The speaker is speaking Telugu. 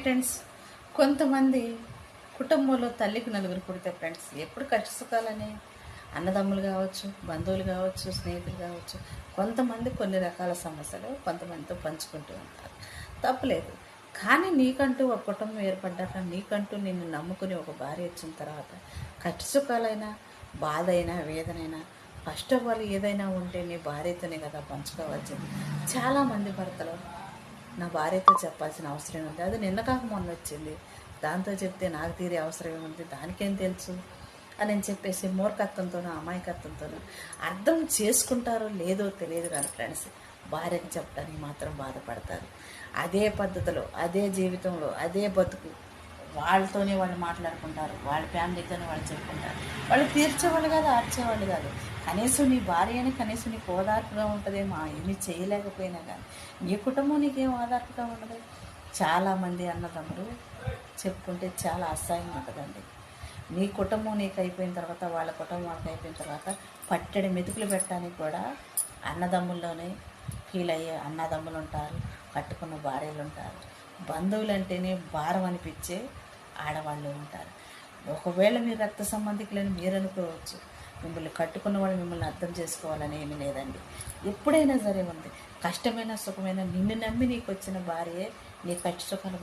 ఫ్రెండ్స్, కొంతమంది కుటుంబంలో తల్లికి నలుగురు పుడితే ఫ్రెండ్స్ ఎప్పుడు కష్టసుఖాలని అన్నదమ్ములు కావచ్చు, బంధువులు కావచ్చు, స్నేహితులు కావచ్చు, కొంతమంది కొన్ని రకాల సమస్యలు కొంతమందితో పంచుకుంటూ ఉంటారు. తప్పులేదు. కానీ నీకంటూ ఒక కుటుంబం ఏర్పడ్డాక, నీకంటూ నిన్ను నమ్ముకుని ఒక భార్య వచ్చిన తర్వాత కష్టసుఖాలైనా, బాధ అయినా, వేదనైనా, ఫస్ట్ ఆఫ్ ఆల్ ఏదైనా ఉంటే నీ భార్యతోనే కదా పంచుకోవాల్సింది. చాలామంది భర్తలు నా భార్యతో చెప్పాల్సిన అవసరం ఉంది, అది నిన్న కాక మొన్న వచ్చింది, దాంతో చెప్తే నాకు తీరే అవసరం ఉంది, దానికేం తెలుసు అని చెప్పేసి మూర్ఖత్వంతోనూ అమాయకత్వంతోనూ అర్థం చేసుకుంటారో లేదో తెలియదు. కానీ ఫ్రెండ్స్, భార్యకి చెప్పడానికి మాత్రం బాధపడతారు. అదే పద్ధతిలో, అదే జీవితంలో, అదే బతుకు వాళ్ళతోనే వాళ్ళు మాట్లాడుకుంటారు, వాళ్ళ ఫ్యామిలీతోనే వాళ్ళు చెప్పుకుంటారు. వాళ్ళు తీర్చేవాళ్ళు కాదు, ఆర్చేవాళ్ళు కాదు. కనీసం నీ భార్య అని కనీసం నీకు ఓదార్పుగా ఉంటుందేమో, ఏమీ చేయలేకపోయినా కానీ నీ కుటుంబం నీకేం ఓదార్పుగా ఉండదు. చాలామంది అన్నదమ్ములు చెప్పుకుంటే చాలా అసహ్యంగా ఉంటుందండి. నీ కుటుంబం నీకు అయిపోయిన తర్వాత, వాళ్ళ కుటుంబం వాళ్ళకి అయిపోయిన తర్వాత పట్టెడి మెతుకులు పెట్టడానికి కూడా అన్నదమ్ముల్లోనే ఫీల్ అయ్యే అన్నదమ్ములు ఉంటారు, కట్టుకున్న భార్యలు ఉంటారు, బంధువులు అంటేనే భారం అనిపించే ఆడవాళ్ళు ఉంటారు. ఒకవేళ మీరు రక్త సంబంధికులని మీరు అనుకోవచ్చు, మిమ్మల్ని కట్టుకున్న వాళ్ళు మిమ్మల్ని అర్థం చేసుకోవాలని ఏమీ లేదండి. ఎప్పుడైనా సరే ఉంది, కష్టమైన సుఖమైన నిన్ను నమ్మి నీకు వచ్చిన భార్యే నీ కష్ట సుఖాలు